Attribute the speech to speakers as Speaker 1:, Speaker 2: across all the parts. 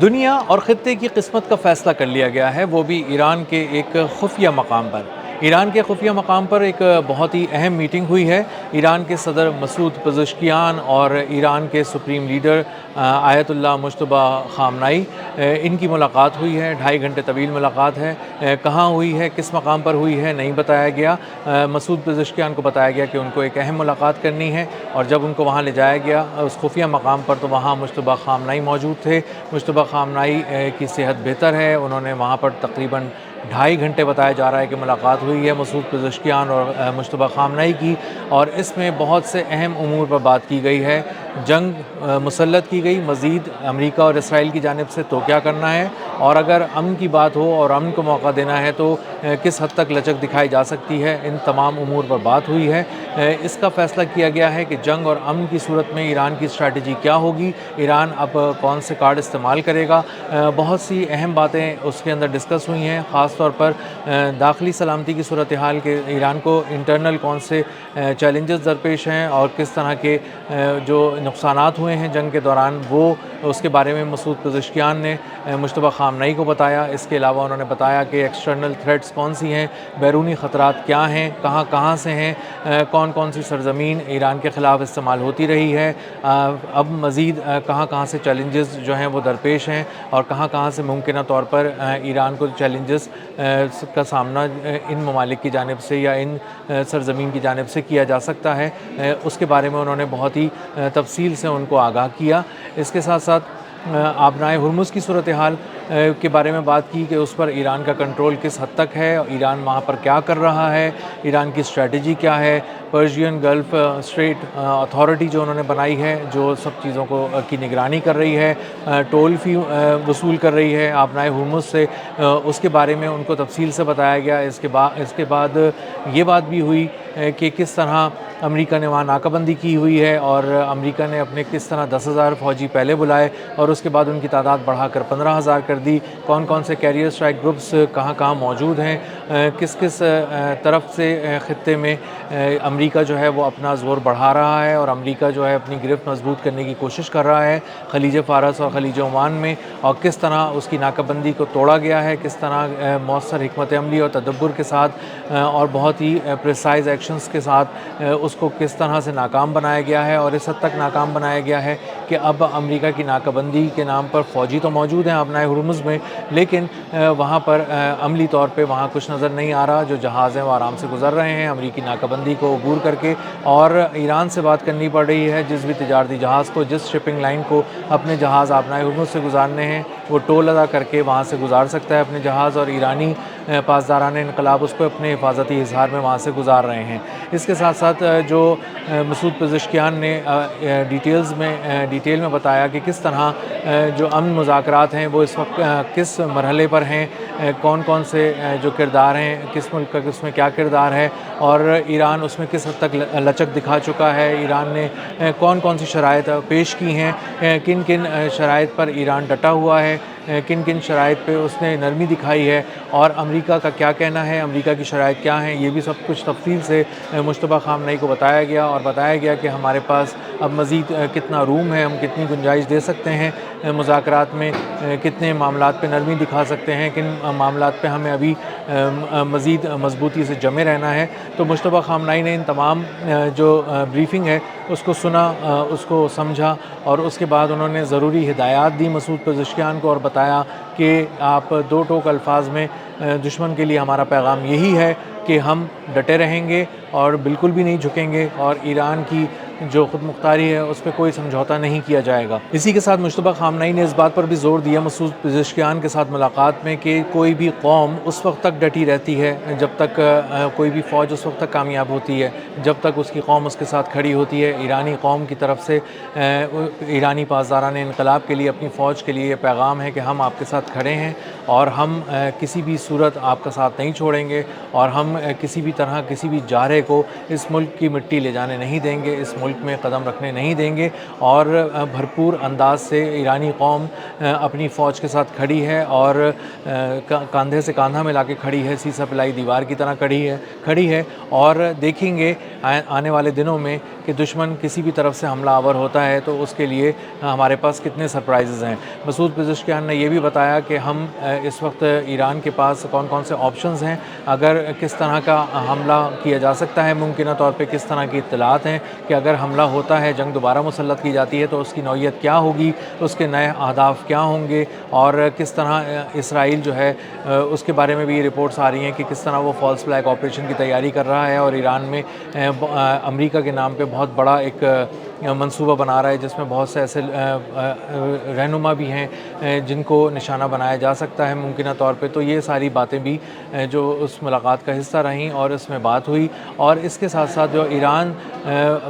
Speaker 1: دنیا اور خطے کی قسمت کا فیصلہ کر لیا گیا ہے، وہ بھی ایران کے ایک خفیہ مقام پر۔ ایران کے خفیہ مقام پر ایک بہت ہی اہم میٹنگ ہوئی ہے۔ ایران کے صدر مسعود پزشکیان اور ایران کے سپریم لیڈر آیت اللہ مجتبیٰ خامنائی، ان کی ملاقات ہوئی ہے۔ 2.5 گھنٹے طویل ملاقات ہے۔ کہاں ہوئی ہے، کس مقام پر ہوئی ہے، نہیں بتایا گیا۔ مسعود پزشکیان کو بتایا گیا کہ ان کو ایک اہم ملاقات کرنی ہے، اور جب ان کو وہاں لے جایا گیا اس خفیہ مقام پر، تو وہاں مجتبیٰ خامنائی موجود تھے۔ مجتبیٰ خامنائی کی صحت بہتر ہے۔ انہوں نے وہاں پر تقریباً 2.5 گھنٹے بتایا جا رہا ہے کہ ملاقات ہوئی ہے مسعود پزشکیان اور مجتبیٰ خامنائی کی، اور اس میں بہت سے اہم امور پر بات کی گئی ہے۔ جنگ مسلط کی گئی، مزید امریکہ اور اسرائیل کی جانب سے تو کیا کرنا ہے، اور اگر امن کی بات ہو اور امن کو موقع دینا ہے تو کس حد تک لچک دکھائی جا سکتی ہے، ان تمام امور پر بات ہوئی ہے۔ اس کا فیصلہ کیا گیا ہے کہ جنگ اور امن کی صورت میں ایران کی اسٹریٹجی کیا ہوگی، ایران اب کون سے کارڈ استعمال کرے گا۔ بہت سی اہم باتیں اس کے اندر ڈسکس ہوئی ہیں، خاص طور پر داخلی سلامتی کی صورتحال کے ایران کو انٹرنل کون سے چیلنجز درپیش ہیں اور کس طرح کے جو نقصانات ہوئے ہیں جنگ کے دوران، وہ اس کے بارے میں مسعود پزشکیان نے مجتبیٰ خامنائی کو بتایا۔ اس کے علاوہ انہوں نے بتایا کہ ایکسٹرنل تھریٹس کون سی ہیں، بیرونی خطرات کیا ہیں، کہاں کہاں سے ہیں، کون کون سی سرزمین ایران کے خلاف استعمال ہوتی رہی ہے، اب مزید کہاں کہاں سے چیلنجز جو ہیں وہ درپیش ہیں، اور کہاں کہاں سے ممکنہ طور پر ایران کو چیلنجز کا سامنا ان ممالک کی جانب سے یا ان سرزمین کی جانب سے کیا جا سکتا ہے۔ اس کے بارے میں انہوں نے بہت ہی تفصیل سے ان کو آگاہ کیا۔ اس کے ساتھ ساتھ آبنائے ہرمز کی صورتحال کے بارے میں بات کی کہ اس پر ایران کا کنٹرول کس حد تک ہے، ایران وہاں پر کیا کر رہا ہے، ایران کی اسٹریٹجی کیا ہے۔ پرشین گلف اسٹریٹ اتھارٹی جو انہوں نے بنائی ہے، جو سب چیزوں کو کی نگرانی کر رہی ہے، ٹول فی وصول کر رہی ہے آبنائے ہرمز سے، اس کے بارے میں ان کو تفصیل سے بتایا گیا۔ اس کے بعد یہ بات بھی ہوئی کہ کس طرح امریکہ نے وہاں ناکہ بندی کی ہوئی ہے، اور امریکہ نے اپنے کس طرح 10,000 فوجی پہلے بلائے اور اس کے بعد ان کی تعداد بڑھا کر 15,000 کر دی۔ کون کون سے کیریئر اسٹرائک گروپس کہاں کہاں موجود ہیں، کس کس طرف سے خطے میں امریکہ جو ہے وہ اپنا زور بڑھا رہا ہے، اور امریکہ جو ہے اپنی گرفت مضبوط کرنے کی کوشش کر رہا ہے خلیج فارس اور خلیج عمان میں، اور کس طرح اس کی ناکہ بندی کو توڑا گیا ہے، کس طرح مؤثر حکمت عملی اور تدبر کے ساتھ اور بہت ہی پریسائز ایکشنز کے ساتھ اس کو کس طرح سے ناکام بنایا گیا ہے، اور اس حد تک ناکام بنایا گیا ہے کہ اب امریکہ کی ناکہ بندی کے نام پر فوجی تو موجود ہیں آبنائے ہرمز میں، لیکن وہاں پر عملی طور پہ وہاں کچھ نظر نہیں آ رہا۔ جو جہاز ہیں وہ آرام سے گزر رہے ہیں امریکی ناکہ بندی کو عبور کر کے، اور ایران سے بات کرنی پڑ رہی ہے جس بھی تجارتی جہاز کو، جس شپنگ لائن کو اپنے جہاز آبنائے ہرمز سے گزارنے ہیں، وہ ٹول ادا کر کے وہاں سے گزار سکتا ہے اپنے جہاز، اور ایرانی پاسداران انقلاب اس کو اپنے حفاظتی اظہار میں وہاں سے گزار رہے ہیں۔ اس کے ساتھ ساتھ جو مسعود پزشکیان نے ڈیٹیل میں بتایا کہ کس طرح جو امن مذاکرات ہیں وہ اس وقت کس مرحلے پر ہیں، کون کون سے جو کردار ہیں، کس ملک کا کس میں کیا کردار ہے، اور ایران اس میں کس حد تک لچک دکھا چکا ہے، ایران نے کون کون سی شرائط پیش کی ہیں، کن کن شرائط پر ایران ڈٹا ہوا ہے، کن کن شرائط پہ اس نے نرمی دکھائی ہے، اور امریکہ کا کیا کہنا ہے، امریکہ کی شرائط کیا ہیں، یہ بھی سب کچھ تفصیل سے مجتبیٰ خامنائی کو بتایا گیا، اور بتایا گیا کہ ہمارے پاس اب مزید کتنا روم ہے، ہم کتنی گنجائش دے سکتے ہیں مذاکرات میں، کتنے معاملات پہ نرمی دکھا سکتے ہیں، کن معاملات پہ ہمیں ابھی مزید مضبوطی سے جمے رہنا ہے۔ تو مجتبیٰ خامنائی نے ان تمام جو بریفنگ ہے اس کو سنا، اس کو سمجھا، اور اس کے بعد انہوں نے ضروری ہدایات دی مسعود پزشکیان کو، اور بتایا کہ آپ دو ٹوک الفاظ میں دشمن کے لیے ہمارا پیغام یہی ہے کہ ہم ڈٹے رہیں گے اور بالکل بھی نہیں جھکیں گے، اور ایران کی جو خود مختاری ہے اس پہ کوئی سمجھوتا نہیں کیا جائے گا۔ اسی کے ساتھ مجتبیٰ خامنائی نے اس بات پر بھی زور دیا مسعود پزشکیان کے ساتھ ملاقات میں کہ کوئی بھی قوم اس وقت تک ڈٹی رہتی ہے جب تک کوئی بھی فوج اس وقت تک کامیاب ہوتی ہے جب تک اس کی قوم اس کے ساتھ کھڑی ہوتی ہے۔ ایرانی قوم کی طرف سے ایرانی پاسداران انقلاب کے لیے، اپنی فوج کے لیے یہ پیغام ہے کہ ہم آپ کے ساتھ کھڑے ہیں، اور ہم کسی بھی صورت آپ کا ساتھ نہیں چھوڑیں گے، اور ہم کسی بھی طرح کسی بھی جارحے کو اس ملک کی مٹی لے جانے نہیں دیں گے، اس ملک ملک میں قدم رکھنے نہیں دیں گے اور بھرپور انداز سے ایرانی قوم اپنی فوج کے ساتھ کھڑی ہے اور کاندھے سے کاندھا ملا کے کھڑی ہے، سیسا پلائی دیوار کی طرح کھڑی ہے اور دیکھیں گے آنے والے دنوں میں کہ دشمن کسی بھی طرف سے حملہ آور ہوتا ہے تو اس کے لیے ہمارے پاس کتنے سرپرائزز ہیں۔ مسعود پزشکیان نے یہ بھی بتایا کہ ہم اس وقت ایران کے پاس کون کون سے آپشنز ہیں، اگر کس طرح کا حملہ کیا جا سکتا ہے، ممکنہ طور پہ کس طرح کی اطلاعات ہیں کہ اگر حملہ ہوتا ہے، جنگ دوبارہ مسلط کی جاتی ہے تو اس کی نوعیت کیا ہوگی، اس کے نئے اہداف کیا ہوں گے اور کس طرح اسرائیل جو ہے اس کے بارے میں بھی رپورٹس آ رہی ہیں کہ کس طرح وہ فالس فلیگ آپریشن کی تیاری کر رہا ہے اور ایران میں امریکہ کے نام پہ بہت بڑا ایک منصوبہ بنا رہا ہے جس میں بہت سے ایسے رہنما بھی ہیں جن کو نشانہ بنایا جا سکتا ہے ممکنہ طور پہ۔ تو یہ ساری باتیں بھی جو اس ملاقات کا حصہ رہیں اور اس میں بات ہوئی، اور اس کے ساتھ ساتھ جو ایران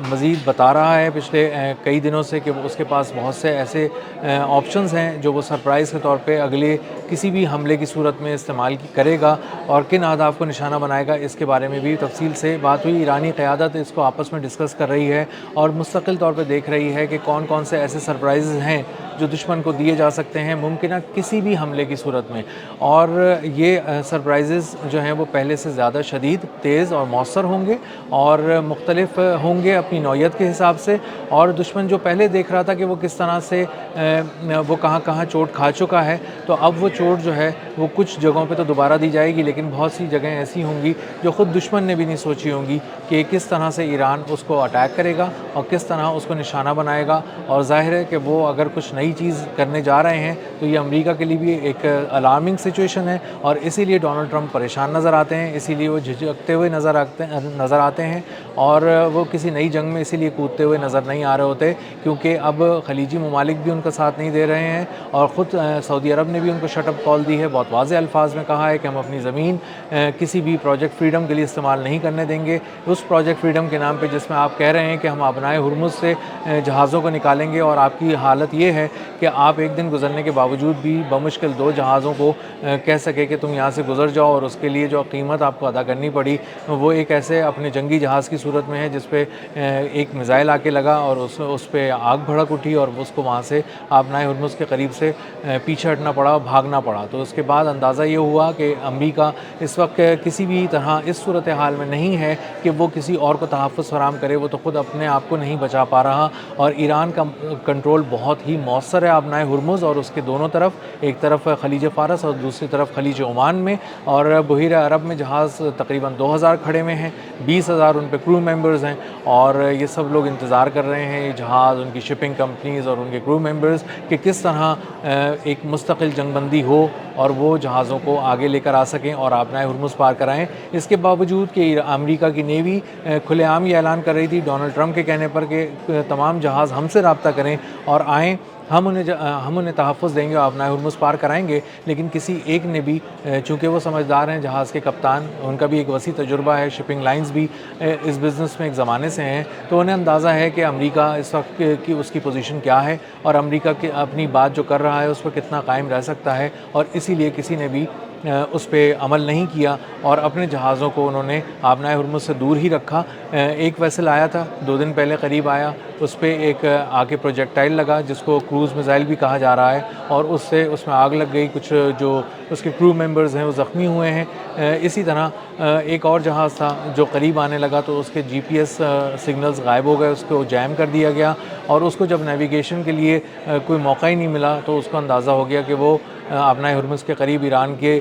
Speaker 1: مزید بتا رہا ہے پچھلے کئی دنوں سے کہ اس کے پاس بہت سے ایسے آپشنز ہیں جو وہ سرپرائز کے طور پہ اگلے کسی بھی حملے کی صورت میں استعمال کرے گا اور کن اہداف کو نشانہ بنائے گا، اس کے بارے میں بھی تفصیل سے بات ہوئی۔ ایرانی قیادت اس کو آپس میں ڈسکس کر رہی ہے اور مستقل طور پہ دیکھ رہی ہے کہ کون کون سے ایسے سرپرائزز ہیں جو دشمن کو دیے جا سکتے ہیں ممکنہ کسی بھی حملے کی صورت میں، اور یہ سرپرائزز جو ہیں وہ پہلے سے زیادہ شدید، تیز اور مؤثر ہوں گے اور مختلف ہوں گے اپنی نوعیت کے حساب سے، اور دشمن جو پہلے دیکھ رہا تھا کہ وہ کس طرح سے وہ کہاں کہاں چوٹ کھا چکا ہے، تو اب وہ چوٹ جو ہے وہ کچھ جگہوں پہ تو دوبارہ دی جائے گی، لیکن بہت سی جگہیں ایسی ہوں گی جو خود دشمن نے بھی نہیں سوچی ہوں گی کہ کس طرح سے ایران اس کو اٹیک کرے گا اور کس طرح اس کو نشانہ بنائے گا۔ اور ظاہر ہے کہ وہ اگر کچھ نئی چیز کرنے جا رہے ہیں تو یہ امریکہ کے لیے بھی ایک الارمنگ سچویشن ہے، اور اسی لیے ڈونلڈ ٹرمپ پریشان نظر آتے ہیں، اسی لیے وہ جھجکتے ہوئے نظر آتے ہیں اور وہ کسی نئی جنگ میں اسی لیے کودتے ہوئے نظر نہیں آ رہے ہوتے کیونکہ اب خلیجی ممالک بھی ان کا ساتھ نہیں دے رہے ہیں اور خود سعودی عرب نے بھی ان کو شٹ اپ کال دی ہے، بہت واضح الفاظ میں کہا ہے کہ ہم اپنی زمین کسی بھی پروجیکٹ فریڈم کے لیے استعمال نہیں کرنے دیں گے، اس پروجیکٹ فریڈم کے نام پہ جس میں آپ کہہ رہے ہیں کہ ہم ابنائے ہرمز سے جہازوں کو نکالیں گے، اور آپ کی حالت یہ ہے کہ آپ ایک دن گزرنے کے باوجود بھی بمشکل 2 جہازوں کو کہہ سکے کہ تم یہاں سے گزر جاؤ، اور اس کے لیے جو قیمت آپ کو ادا کرنی پڑی وہ ایک ایسے اپنے جنگی جہاز کی صورت میں ہے جس پہ ایک میزائل آ کے لگا اور اس پہ آگ بھڑک اٹھی اور اس کو وہاں سے ابنائے ہرمز کے قریب سے پیچھے ہٹنا پڑا، بھاگنا پڑا۔ تو اس کے بعد اندازہ یہ ہوا کہ امریکہ اس وقت کسی بھی طرح اس صورتحال میں نہیں ہے کہ وہ کسی اور کو تحفظ فراہم کرے، وہ تو خود اپنے آپ کو نہیں بچا پا رہا، اور ایران کا کنٹرول بہت ہی مؤثر ہے ابنائے ہرمز اور اس کے دونوں طرف، ایک طرف خلیج فارس اور دوسری طرف خلیج عمان میں، اور بحیرہ عرب میں جہاز تقریباً 2000 کھڑے ہوئے ہیں، 20,000 ان پہ کرو ممبرز ہیں، اور یہ سب لوگ انتظار کر رہے ہیں یہ جہاز، ان کی شپنگ کمپنیز اور ان کے کرو ممبرز کہ کس طرح ایک مستقل جنگ بندی ہو اور وہ جہازوں کو آگے لے کر آ سکیں اور ابنائے ہرمز پار کرائیں۔ اس کے باوجود کہ امریکہ کی نیوی کھلے عام یہ اعلان کر رہی تھی ڈونلڈ ٹرمپ کے کہنے پر کہ تمام جہاز ہم سے رابطہ کریں اور آئیں، ہم انہیں تحفظ دیں گے اور ابنائے ہرمز پار کرائیں گے، لیکن کسی ایک نے بھی، چونکہ وہ سمجھدار ہیں جہاز کے کپتان، ان کا بھی ایک وسیع تجربہ ہے، شپنگ لائنز بھی اس بزنس میں ایک زمانے سے ہیں، تو انہیں اندازہ ہے کہ امریکہ اس وقت کی اس کی پوزیشن کیا ہے اور امریکہ کی اپنی بات جو کر رہا ہے اس پر کتنا قائم رہ سکتا ہے، اور اسی لیے کسی نے بھی اس پہ عمل نہیں کیا اور اپنے جہازوں کو انہوں نے ابنائے ہرمز سے دور ہی رکھا۔ ایک ویسل آیا تھا 2 دن پہلے قریب آیا، اس پہ ایک آگے پروجیکٹائل لگا جس کو کروز میزائل بھی کہا جا رہا ہے، اور اس میں آگ لگ گئی، کچھ جو اس کے کرو ممبرز ہیں وہ زخمی ہوئے ہیں۔ اسی طرح ایک اور جہاز تھا جو قریب آنے لگا تو اس کے جی پی ایس سگنلز غائب ہو گئے، اس کو جیم کر دیا گیا، اور اس کو جب نیویگیشن کے لیے کوئی موقع ہی نہیں ملا تو اس کو اندازہ ہو گیا کہ وہ ابنائے ہرمز کے قریب ایران کے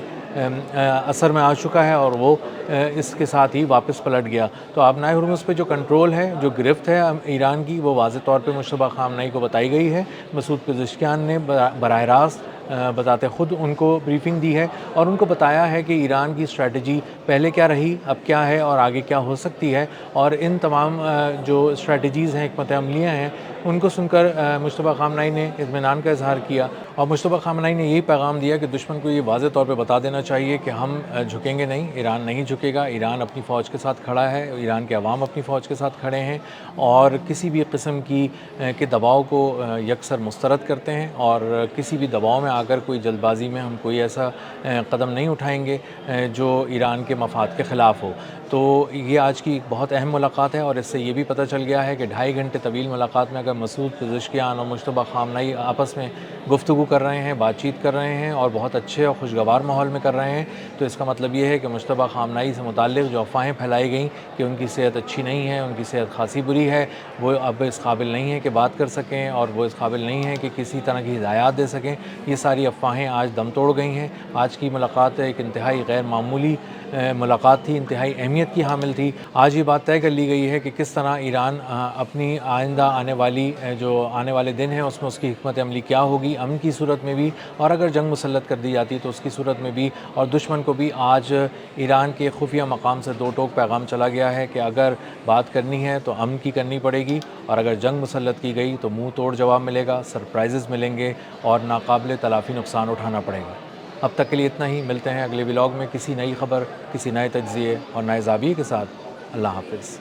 Speaker 1: اثر میں آ چکا ہے اور وہ اس کے ساتھ ہی واپس پلٹ گیا۔ تو ابنائے ہرمز پہ جو کنٹرول ہے، جو گرفت ہے ایران کی، وہ واضح طور پہ مشتبہ خامنہئی کو بتائی گئی ہے۔ مسعود پزشکیان نے براہ راست بتاتے خود ان کو بریفنگ دی ہے اور ان کو بتایا ہے کہ ایران کی اسٹریٹجی پہلے کیا رہی، اب کیا ہے اور آگے کیا ہو سکتی ہے، اور ان تمام جو اسٹریٹجیز ہیں، حکمت عملیاں ہیں، ان کو سن کر مشتبہ خامنہئی نے اطمینان کا اظہار کیا، اور مشتبہ خامنہئی نے یہی پیغام دیا کہ دشمن کو یہ واضح طور پہ بتا دینا چاہیے کہ ہم جھکیں گے نہیں، ایران نہیں جھکے گا، ایران اپنی فوج کے ساتھ کھڑا ہے، ایران کے عوام اپنی فوج کے ساتھ کھڑے ہیں اور کسی بھی قسم کے دباؤ کو یکسر مسترد کرتے ہیں، اور کسی بھی دباؤ میں اگر کوئی جلد بازی میں ہم کوئی ایسا قدم نہیں اٹھائیں گے جو ایران کے مفاد کے خلاف ہو. تو یہ آج کی ایک بہت اہم ملاقات ہے، اور اس سے یہ بھی پتہ چل گیا ہے کہ 2.5 گھنٹے طویل ملاقات میں اگر مسعود پزشکیان اور مجتبیٰ خامنہئی آپس میں گفتگو کر رہے ہیں، بات چیت کر رہے ہیں اور بہت اچھے اور خوشگوار ماحول میں کر رہے ہیں، تو اس کا مطلب یہ ہے کہ مجتبیٰ خامنہئی سے متعلق جو افواہیں پھیلائی گئیں کہ ان کی صحت اچھی نہیں ہے، ان کی صحت خاصی بری ہے، وہ اب اس قابل نہیں ہیں کہ بات کر سکیں، اور وہ اس قابل نہیں ہیں کہ کسی طرح کی ہدایات دے سکیں، یہ ساری افواہیں آج دم توڑ گئی ہیں. آج کی ملاقات ایک انتہائی غیر معمولی ملاقات تھی، انتہائی اہمیت کی حامل تھی. آج یہ بات طے کر لی گئی ہے کہ کس طرح ایران اپنی آئندہ آنے والے دن ہیں اس میں اس کی حکمت عملی کیا ہوگی، امن کی صورت میں بھی، اور اگر جنگ مسلط کر دی جاتی تو اس کی صورت میں بھی. اور دشمن کو بھی آج ایران کے خفیہ مقام سے دو ٹوک پیغام چلا گیا ہے کہ اگر بات کرنی ہے تو امن کی کرنی پڑے گی، اور اگر جنگ مسلط کی گئی تو منہ توڑ جواب ملے گا، سرپرائزز ملیں گے اور ناقابل تلافی نقصان اٹھانا پڑے گا. اب تک کے لیے اتنا ہی. ملتے ہیں اگلے ولاگ میں کسی نئی خبر، کسی نئے تجزیے اور نئے زاویے کے ساتھ. اللہ حافظ.